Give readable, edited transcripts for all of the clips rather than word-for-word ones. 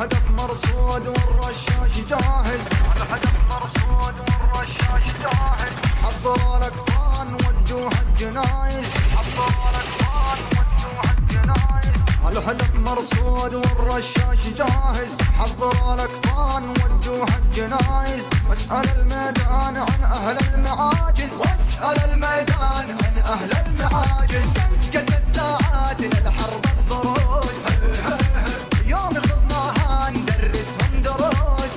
الهدف مرصود والرشاش جاهز، الهدف مرصود والرشاش جاهز. حضروا الاقفال ودوها الجنايز، حضروا الاقفال ودوها الجنايز. الهدف مرصود والرشاش جاهز، حضروا الاقفال ودوها الجنايز. واسأل الميدان عن اهل المعاجز، واسأل الميدان عن اهل المعاجز. قد الساعات للحرب الضروس، يوم خضناها ندرسهم دروس.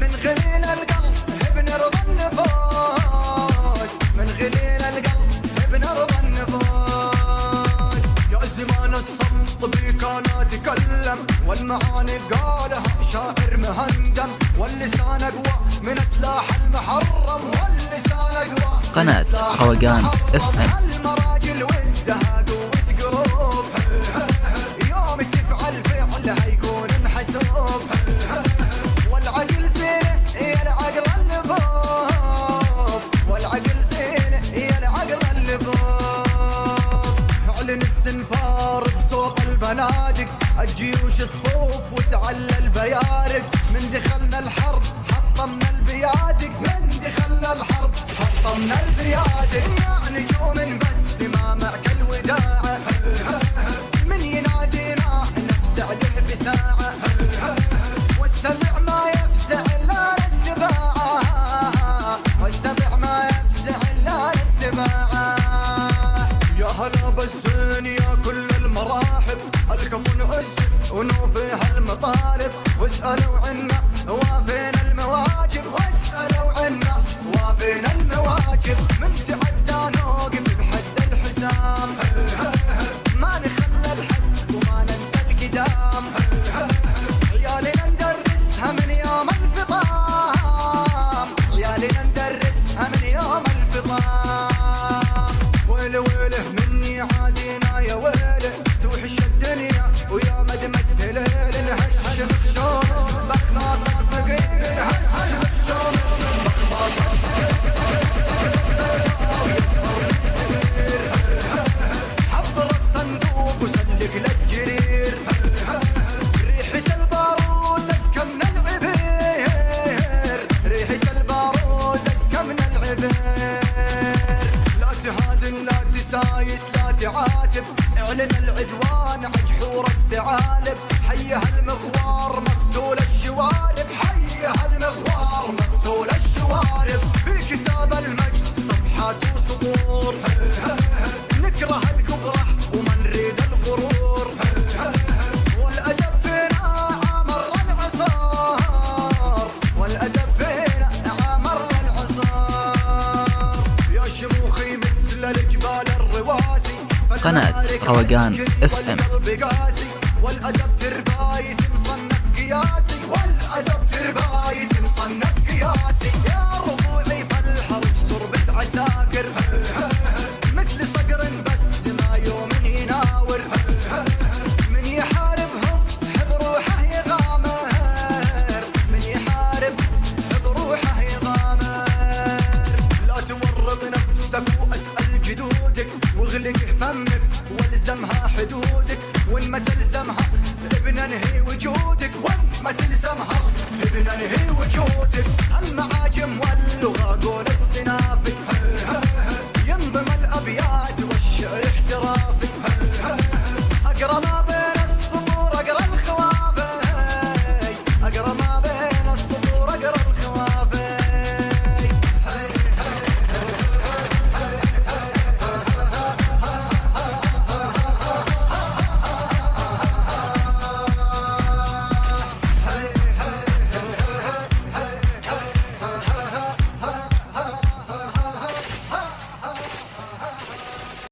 من غليل القلب بنرضى النفوس، من غليل القلب بنرضى النفوس. يا زمان الصمت بيك انا اتكلم، والمعاني قالها شاعر مهندم. واللسان اقوى من سلاح المحرم، واللسان اقوى. قناة روقان FM. المراجل ودها قوة قلوب، يوم تفعل فعلها يكون محسوب. والعقل زينه يا العقل اللبوب، والعقل زينه يا العقل اللبوب. اعلن استنفار بصوت البنادق، الجيوش صفوف وتعلى البيارق. من دخلنا الحرب حطمنا البيادق، من دخلنا الحرب حطمنا البيادق. يا نجوم بس ما معك الوداعة، من ينادينا نفزع له بساعة. والسبع ما يفزع الا للسباعة، والسبع ما يفزع الا للسباعة. يا هلا بالزين يا كل المراحب، الكفن عز ونوفيها المطالب. واسألوا عنا وافينا المواجب، واسألوا عنا وافينا المواجب. من تعدى نوقف بحد الحسام، ما نخلى الحد وما ننسى القدام. عيالنا ندرسها من يوم الفطام، عيالنا ندرسها من يوم الفطام. ويله ويله مني عادينا يا ويله، توحش الدنيا ويا مدمس هليل. نهش بخشوم بخلاص صقيق، نهش بخشوم بخلاص صقيق. حضر الصندوق وصدق للجرير، ريحة البارود أزكى من العبير، ريحة البارود أزكى من العبير. لا تهادن لا تسايس لا تعاتب، اعلن العدوان عجحور الثعالب. حيها المغوار مقتول الشوارب، حيها المغوار مقتول الشوارب. في كتاب المجد صفحات وسطور، نكره الكبرى وما نريد الغرور. والأدب فينا عمر العصار، والأدب فينا عمر العصار. يا شموخي مثل الجبال الرواسي، قناة روقان FM. والأدب ترباية مصنف قياسي، والأدب ترباية مصنف قياسي. يا ربوعي فالحرب صربة عساكر، مثل صقر بس ما يوم يناور. من يحاربهم بروحه يغامر، من يحارب بروحه يغامر. لا تورط نفسك واسأل جدودك، واغلق فمك والزمها حدودك. وان ما تلزمها بننهي وجودك، وان ما تلزمها بننهي وجودك. المعاجم